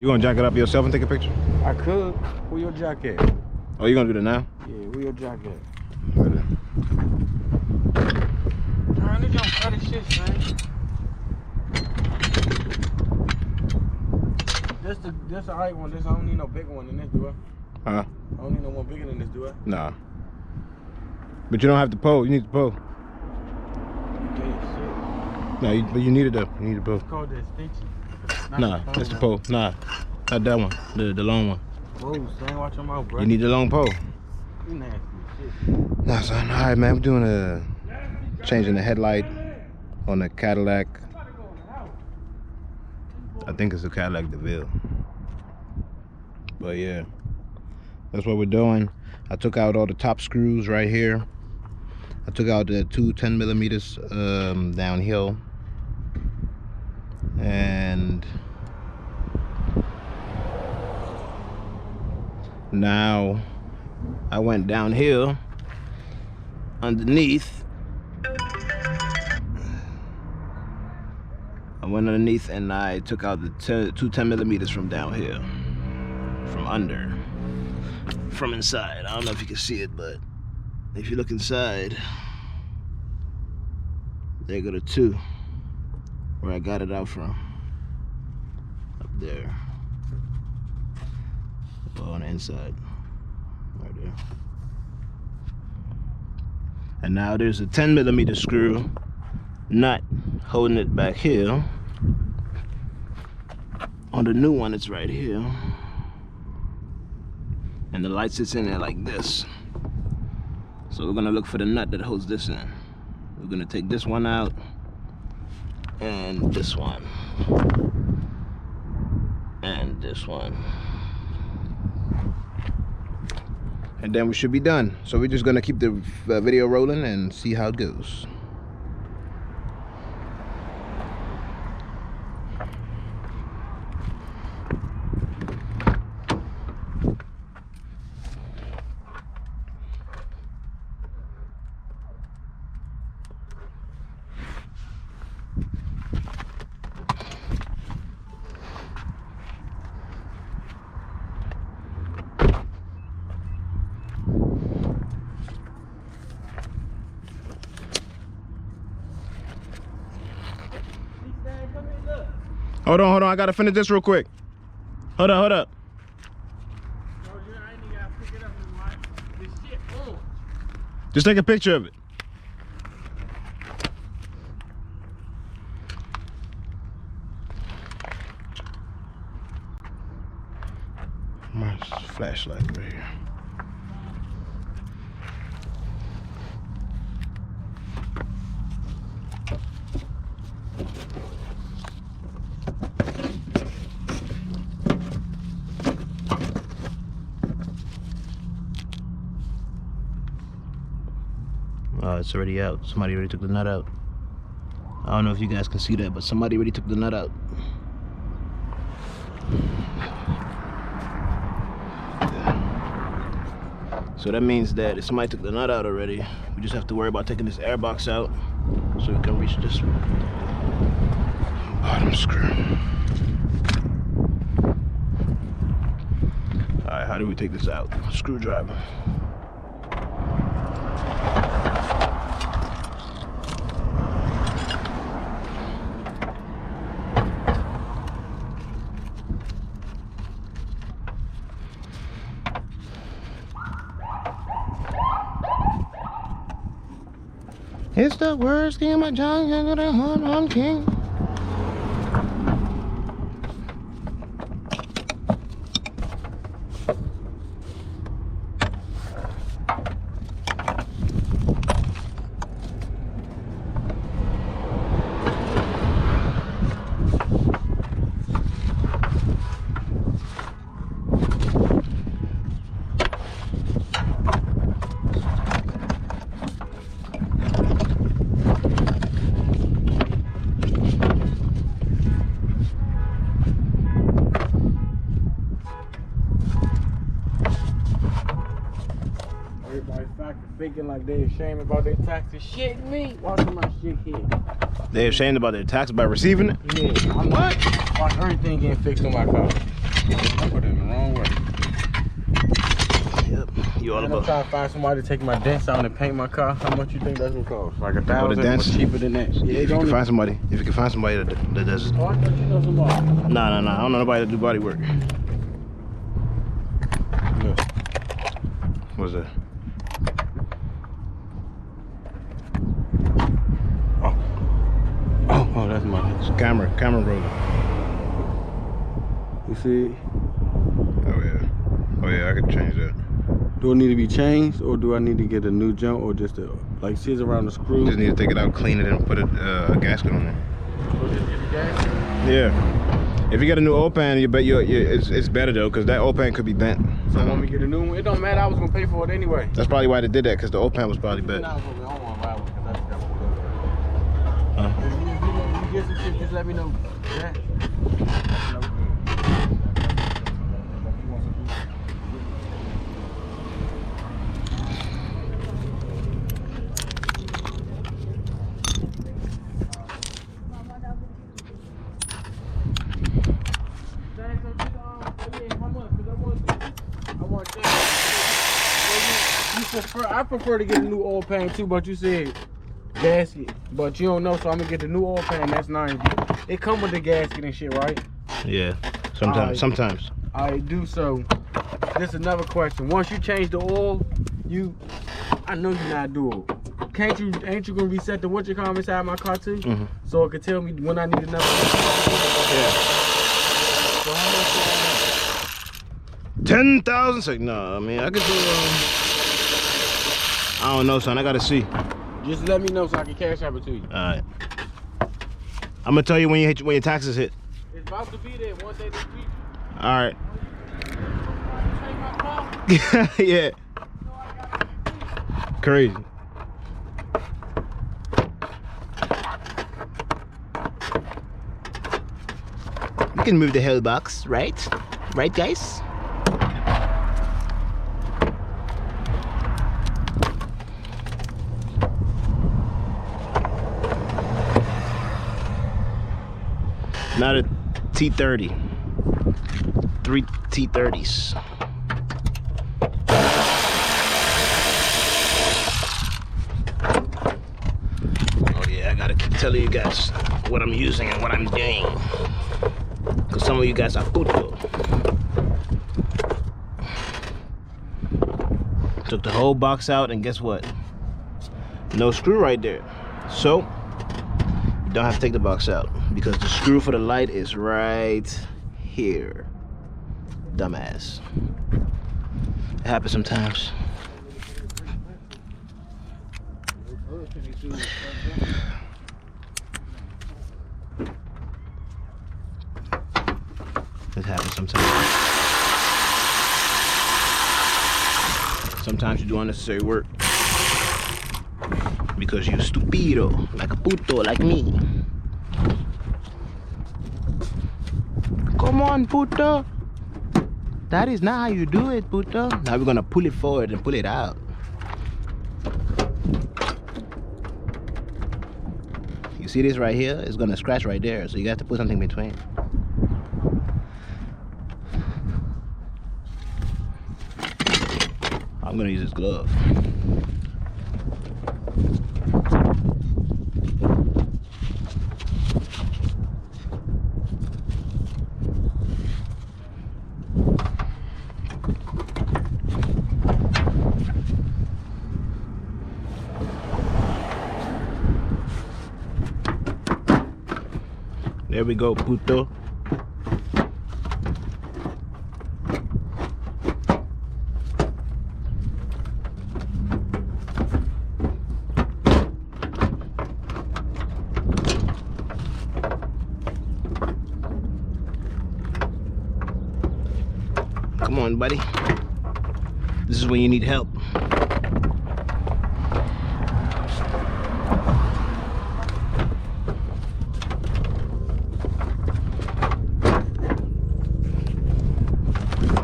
You gonna jack it up yourself and take a picture? I could. Where your jacket? Oh, you gonna do that now? Yeah, where your jacket? Right there. Man, this don't cut shit, man. This the right one. I don't need no bigger one than this, do I? Huh? I don't need no more bigger than this, do I? Nah. But you don't have to pull. You need to pull. No, but you need it though. You need to pull. It's called the extension. Nah, that's the pole. Nah, not that one. The long one. Whoa, son, watch your mouth, bro. You need the long pole. You nasty shit. Nah, son. All right, man. We're doing changing the headlight on the Cadillac. I think it's a Cadillac DeVille. But yeah, that's what we're doing. I took out all the top screws right here. I took out the two 10 millimeters downhill. And now I went downhill underneath. I went underneath and I took out the two 10 millimeters from down here, from under, from inside. I don't know if you can see it, but if you look inside, there go the two where I got it out from, up there, on the inside, right there. And now there's a 10 millimeter screw nut holding it back here. On the new one, it's right here, and the light sits in there like this. So we're gonna look for the nut that holds this in. We're gonna take this one out and this one and this one, and then we should be done. So we're just gonna keep the video rolling and see how it goes. Hold on, I gotta finish this real quick. Hold up. Just take a picture of it. My flashlight right here. It's already out. Somebody already took the nut out. I don't know if you guys can see that, but somebody already took the nut out. So that means that if somebody took the nut out already, we just have to worry about taking this air box out so we can reach this bottom screw. Alright, how do we take this out? Screwdriver. It's the worst game of John on King. Thinking like they ashamed about their taxes. Shit me. Watching my shit here. They ashamed about their tax by receiving it? Yeah. I'm what? Watch everything getting fixed on my car. I put it in the wrong way. Yep. You all I'm about. trying to find somebody to take my dents out and paint my car. How much you think that's gonna cost? Like $1,000 or dents? cheaper than that? Yeah, if you can find somebody. If you can find somebody that does. Oh, I thought you know somebody. Nah. I don't know nobody that do body work. Look. What's that? Oh, that's my. It's a camera roller. You see? Oh yeah, I could change that. Do it need to be changed, or do I need to get a new jump, or just like scissor around the screw? Just need to take it out, clean it, and put a gasket on there. Or just get the gasket? Yeah. If you get a new oil pan, it's better though, because that oil pan could be bent. So when we get a new one, it don't matter. I was gonna pay for it anyway. That's probably why they did that, because the oil pan was probably bent. I don't want to ride with it, 'cause I just got pulled over. Huh? If you get some shit, just let me know. Yeah. I prefer to get a new oil pan too, but you said gasket, but you don't know, so I'm gonna get the new oil pan. That's $90. It come with the gasket and shit, right? Yeah. Sometimes. I do. So this is another question. Once you change the oil, I know you're not dual. Ain't you gonna reset the intercom inside my car too? Mm-hmm. So it can tell me when I need another. Yeah. So how much? 10,000. So, no, I mean I could do. I don't know, son. I gotta see. Just let me know so I can cash out it to you. All right. I'm gonna tell you when your taxes hit. It's about to be there one day this week. All right. Change my car. Yeah. Crazy. We can move the hell box, right? Right, guys? Not a T30. 3 T30s. Oh yeah, I gotta keep telling you guys what I'm using and what I'm doing. Cause some of you guys are puto. Took the whole box out and guess what? No screw right there. So, you don't have to take the box out because the screw for the light is right here. Dumbass. It happens sometimes. It happens sometimes. Sometimes you do unnecessary work because you're stupido, like a puto, like me. Come on, puto. That is not how you do it, puto. Now we're gonna pull it forward and pull it out. You see this right here? It's gonna scratch right there, so you got to put something between. I'm gonna use this glove. There we go, puto. Come on, buddy. This is when you need help.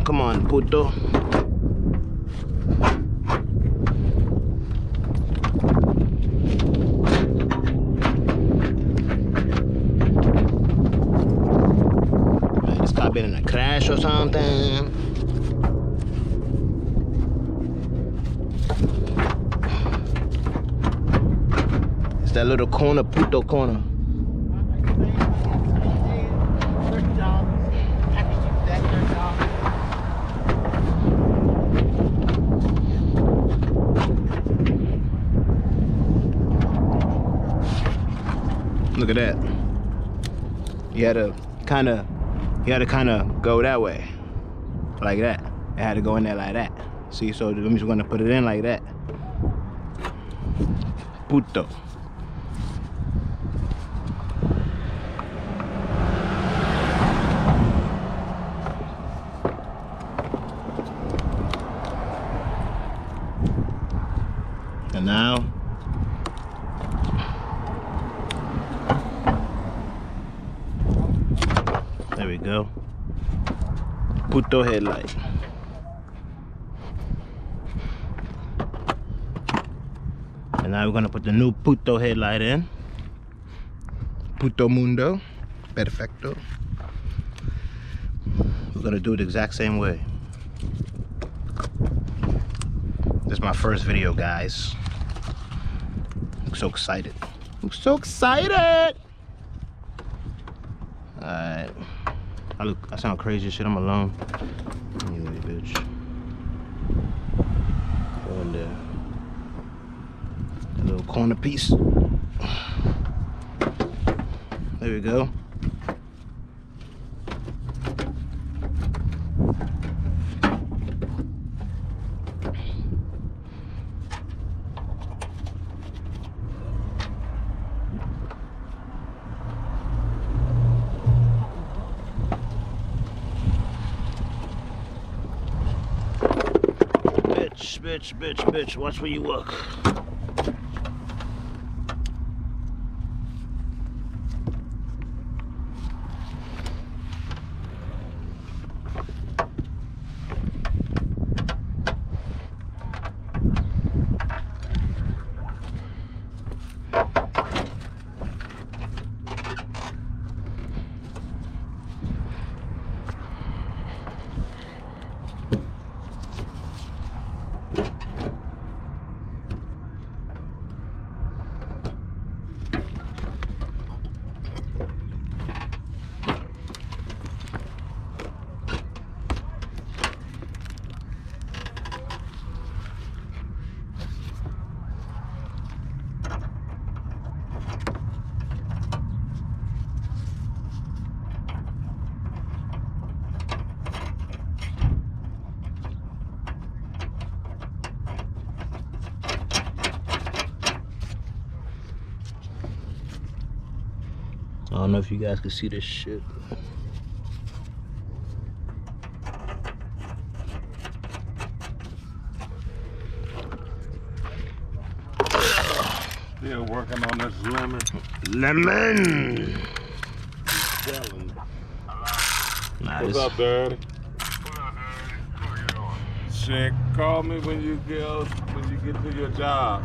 Come on, puto. Man, this car been in a crash or or something. It's that little corner, puto corner. Look at that. You had to kind of go that way, like that. It had to go in there like that. See, so I'm just gonna put it in like that. Puto. And now, there we go. Puto headlight. And now we're gonna put the new puto headlight in. Puto mundo. Perfecto. We're gonna do it the exact same way. This is my first video, guys. I'm so excited. I'm so excited! Alright. I sound crazy as shit, I'm alone. Anyway, bitch. Go in there. A little corner piece. There we go. Bitch, watch where you walk. I don't know if you guys can see this shit. Still working on this lemon. Lemon! Nah, What's up, Daddy? Shit, call me when you get to your job.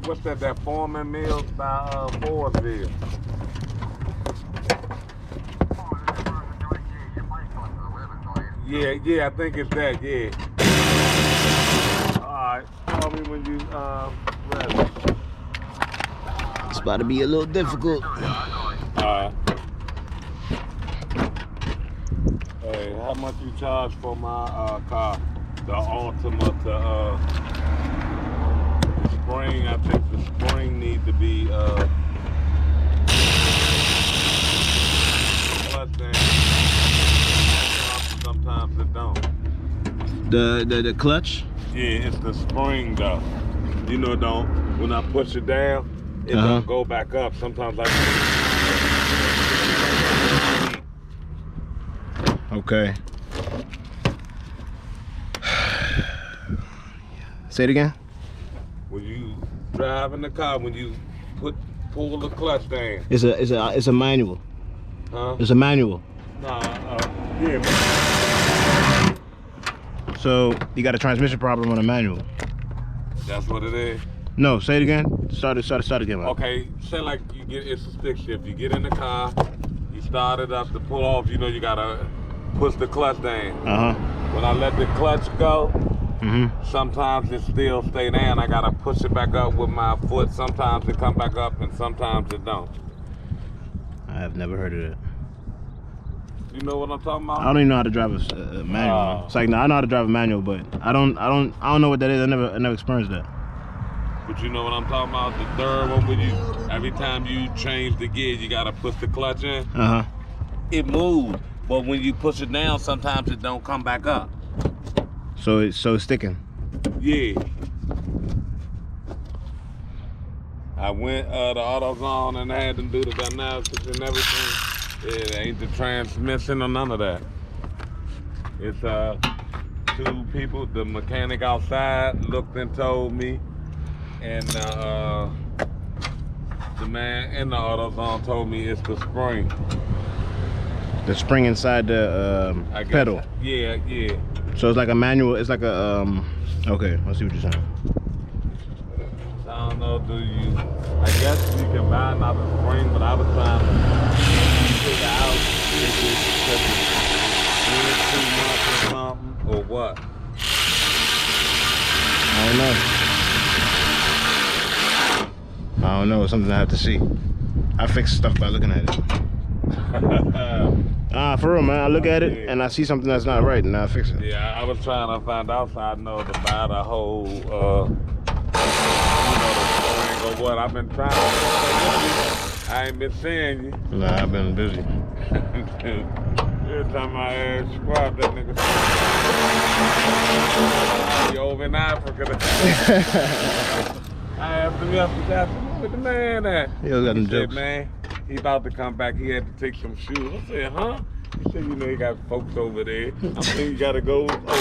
What's that? That Foreman Mills by Forestville. Yeah, I think it's that. Yeah. All right, call me when you ready. It's about to be a little difficult. Hey, how much you charge for my car? The Altima, the spring. I think the spring need to be sometimes it don't. The clutch? Yeah, it's the spring though. You know, don't when I push it down, it don't go back up. Sometimes I. Okay. Say it again. When you drive in the car, when you pull the clutch down. It's a manual. Huh? It's a manual. Nah, yeah. So you got a transmission problem on a manual. That's what it is. No, say it again. Start again. Man. Okay, say like it's a stick shift. You get in the car, you start it up to pull off. You know you gotta push the clutch down. When I let the clutch go, sometimes it still stay down. I gotta push it back up with my foot. Sometimes it come back up and sometimes it don't. I have never heard of that. You know what I'm talking about? I don't even know how to drive a manual. It's like, no, I know how to drive a manual, but I don't know what that is. I never experienced that. But you know what I'm talking about? The third one, when every time you change the gear, you gotta push the clutch in. It moves, but when you push it down, sometimes it don't come back up. So it's sticking. Yeah. I went the AutoZone and I had them do the diagnostics and everything. It ain't the transmission or none of that. It's 2 people. The mechanic outside looked and told me, and the man in the AutoZone told me it's the spring. The spring inside the pedal. Yeah. So it's like a manual. It's like a okay, I see what you're saying. I don't know. I guess you can buy another spring, but I was trying to figure out if it's 2 months or something or what. I don't know. It's something I have to see. I fix stuff by looking at it. For real, man. I look at it and I see something that's not right, and I fix it. Yeah, I was trying to find out so I know to buy the whole, or what. I've been trying to. I ain't been seeing you. Nah, I've been busy. Every time I ask squad, that nigga you over in Africa. I asked him yesterday, where the man at? He got them jokes. Man, he about to come back. He had to take some shoes. I said, huh? He said, you know, he got folks over there. I think you gotta go over there.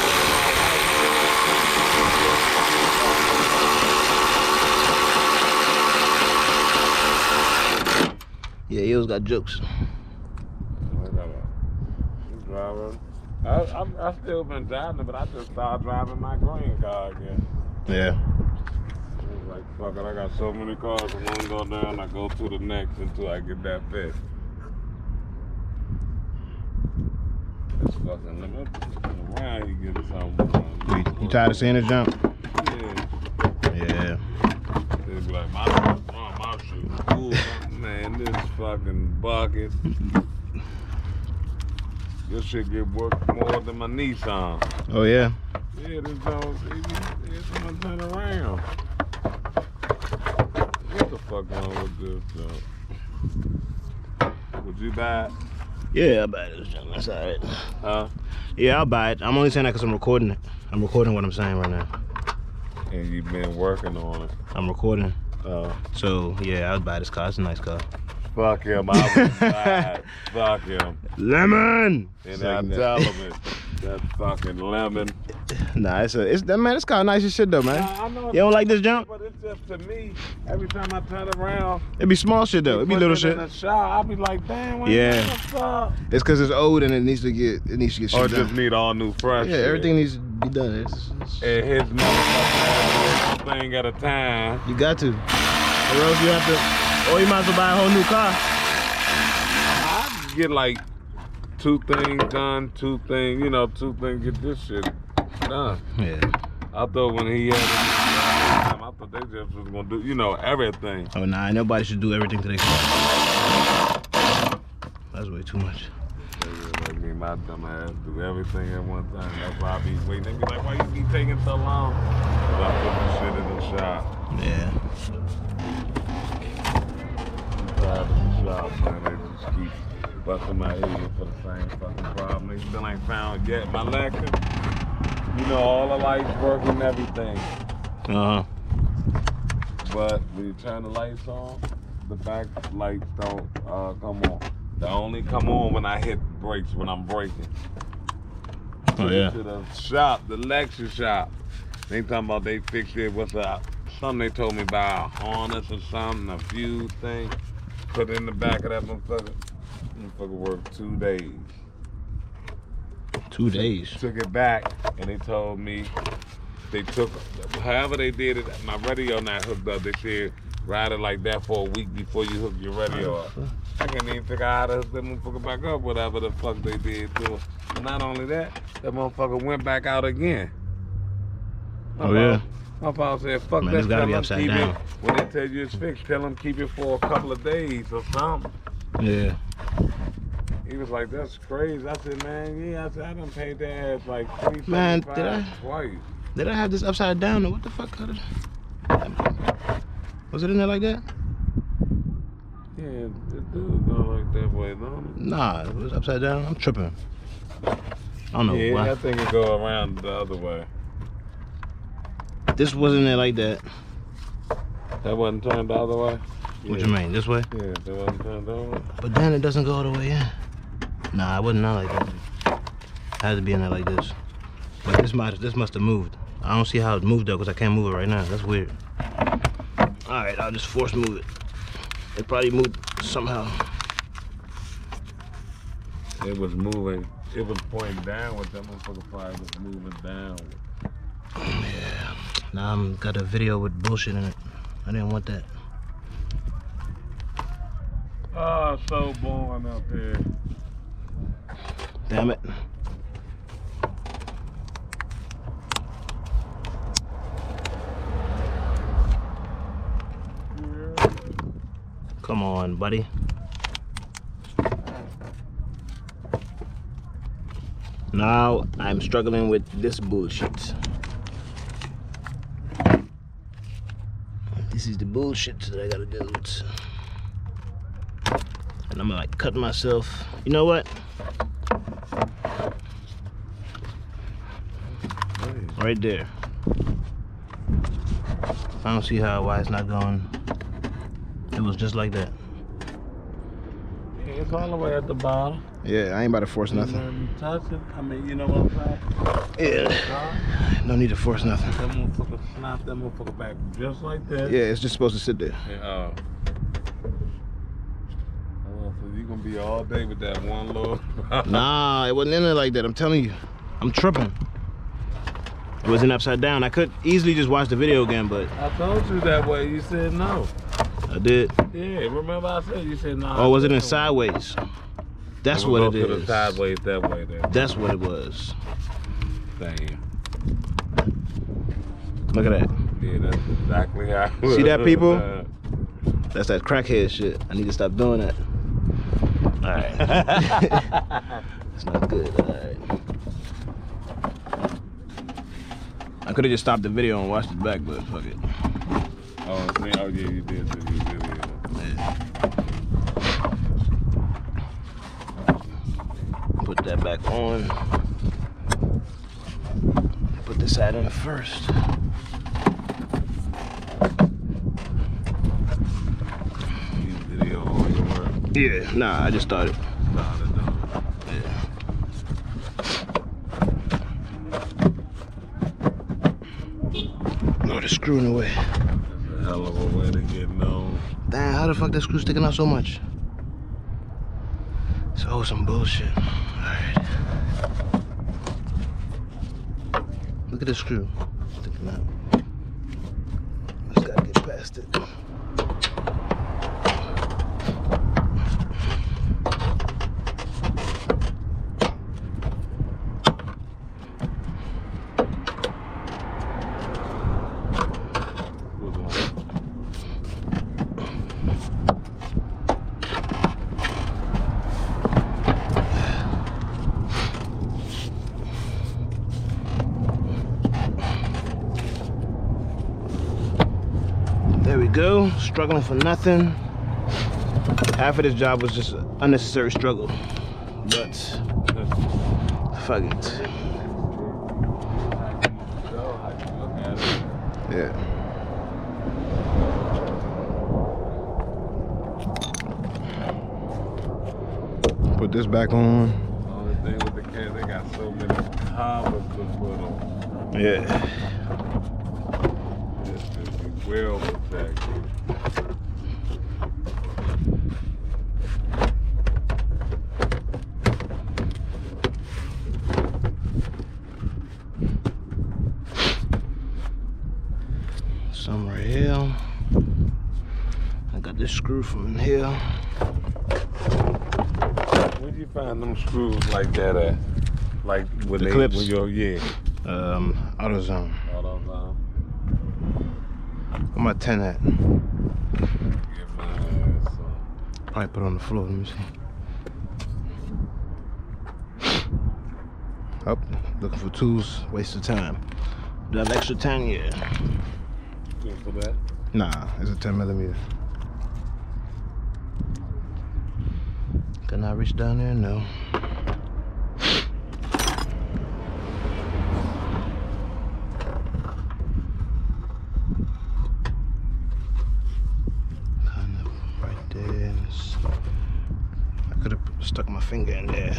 Yeah, he always got jokes. I still been driving, but I just started driving my green car again. Yeah. It's like, fuck it, I got so many cars, I want to go down, I go to the next until I get that fixed. It's fucking, let me around, you get something. You tired of seeing this jump? Yeah. They be like, my shoe. Ooh, man, this fucking bucket. This shit get worked more than my Nissan. Oh yeah? Yeah, this don't, it's gonna turn around. What the fuck wrong with this though? Would you buy it? Yeah, I'll buy this jump. That's alright. Huh? Yeah, I'll buy it. I'm only saying that because I'm recording it. I'm recording what I'm saying right now. And you've been working on it. I'm recording. So yeah, I'll buy this car. It's a nice car. Fuck him, I would buy it. Fuck him. Lemon! And I tell him it. That fucking lemon. Nah, it's that man, this car nice as shit though, man. Nah, I know you don't like this jump? But it's just to me, every time I turn around, it be small shit though. It be little shit. In the shower, I'll be like, damn, what the fuck? It's cause it's old and it needs to get shit or done. Just need all new fresh. Yeah, shit. everything needs to be done. It's and his motherfucking thing at a time. You got to. Or else you have to, or you might as well buy a whole new car. I get like 2 things done, 2 things, get this shit done. Yeah. I thought when he had it, I thought they just was gonna do, everything. Oh nah, nobody should do everything to their car. That's way too much. Like me, my dumb ass do everything at one time. That's why I be waiting. They be like, why you be taking so long? Cause I put the shit in the shop. Yeah. I'm tired of the shop, man. They just keep busting my head for the same fucking problem. They still ain't found yet. My Lexus, all the lights working and everything. But when you turn the lights on, the back lights don't come on. They only come on when I hit brakes, when I'm braking. Oh yeah. To the shop, the Lexus shop. They talking about they fixed it. What's up? Something they told me about a harness or something, a fuse thing. Put it in the back of that motherfucker. Motherfucker worked 2 days. 2 days. Took it back and they told me they took, however they did it, my radio not hooked up. They said ride it like that for a week before you hook your radio up. I can't even figure out how to hook that motherfucker back up, whatever the fuck they did to it. And not only that motherfucker went back out again. Oh yeah. My father said, fuck Man, that, it's gotta tell be them upside keep down. it. When they tell you it's fixed, tell them keep it for a couple of days or something. Yeah. He was like, that's crazy. I said, man, yeah. I said, I done paid that ass like Man, $375 twice. Did I have this upside down or what the fuck? Was it in there like that? Yeah, it do go like that way, don't it? Nah, it was upside down. I'm tripping. I don't know Yeah, why. I think it go around the other way. This wasn't there like that. That wasn't turned the other way? What you mean? This way? Yeah, that wasn't turned the other way. But then it doesn't go all the way in. Nah, it wasn't not like that. It had to be in there like this. But this must have moved. I don't see how it moved though, because I can't move it right now. That's weird. Alright, I'll just force move it. It probably moved somehow. It was moving. It was pointing downward. That motherfucker probably was moving downward. Yeah. Now I'm got a video with bullshit in it. I didn't want that. Oh, so boring up here. Damn it. Come on, buddy. Now I'm struggling with this bullshit. This is the bullshit that I gotta do. And I'm like cutting myself. You know what? Right there. I don't see why it's not going. It was just like that. Yeah, it's all the way at the bottom. Yeah, I ain't about to force nothing. You touch it. I mean, you know what I'm saying? Yeah. No need to force nothing. That motherfucker snap that motherfucker back just like that. Yeah, it's just supposed to sit there. Yeah. So you gonna be all day with that one little. Nah, it wasn't in there like that. I'm telling you. I'm tripping. It wasn't upside down. I could easily just watch the video again, but I told you that way. You said no. I did. Yeah, remember I said you said no. Or was it in sideways? That's what it Go to the is. sideways that way then. That's what it was. Damn. Look at that. Yeah, that's exactly how. See that, people? That's that crackhead shit. I need to stop doing that. Alright. It's not good. Alright. I could have just stopped the video and watched it back, but fuck it. Oh yeah, you did do your video. Yeah. Put that back on. Put this side in first. Video on your work. Yeah, nah, I just started. Yeah. Oh, the screw in the way. That's a hell of a way to get known. Damn, how the fuck that screw sticking out so much? It's some bullshit. Alright. Look at the screw sticking out. Just gotta get past it. There we go, struggling for nothing. Half of this job was just an unnecessary struggle, but fuck it. Yeah. Put this back on. The only thing with the cat, they got so many covers to put on. Yeah. It's just well protected. I got this screw from here. Where'd you find them screws like that at? Like when The they clips? when you're AutoZone. AutoZone. Where my 10 at? Get my ass up. Probably put it on the floor. Let me see. Oh, looking for tools, waste of time. Do I have extra 10? Yeah. Good for that. Nah, it's a 10mm. Can I reach down there? No. Kind of right there. I could have stuck my finger in there.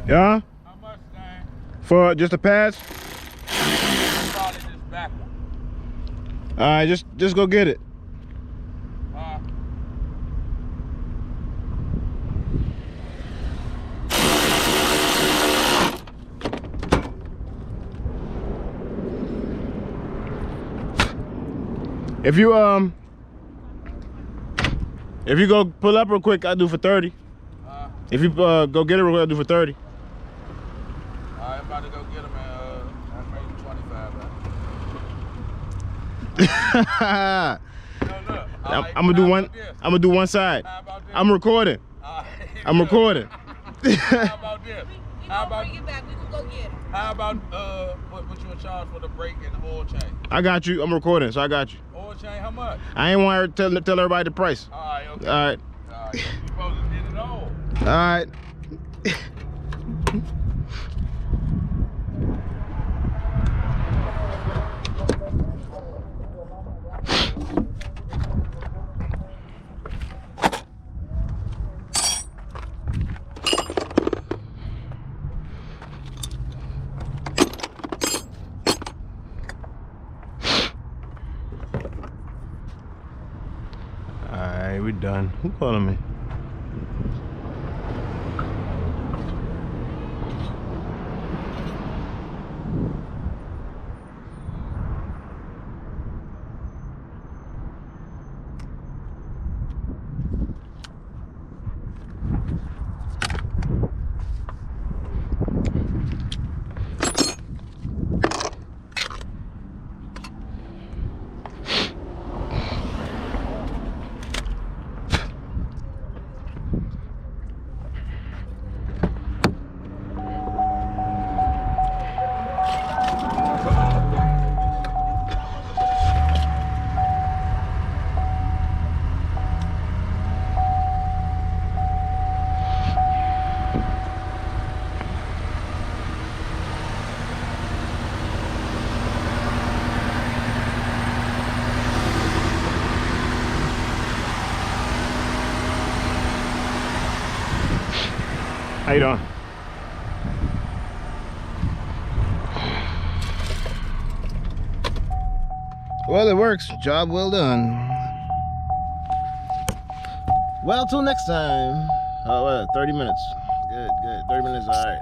Yeah? How much, Dan? For just a pass? Probably just back one. Alright, just go get it. If you go pull up real quick, I'll do for 30. If you go get it real quick, I'll do for 30. I'm about to go get him and I made 25. No, look. I'm gonna do one. I'm gonna do one side. How about this? I'm recording. I'm recording. How about this? How about bring it back? We can go get it. how about what you in charge for the brake and the oil change? I got you. I'm recording, so I got you. Oil change, how much? I ain't want to tell everybody the price. All right, okay. All right. All right. You supposed to get it all. All right. Alright, we're done. Who calling me? How you doing? Well, it works. Job well done. Well, till next time. Oh, well, 30 minutes. Good, good. 30 minutes, all right.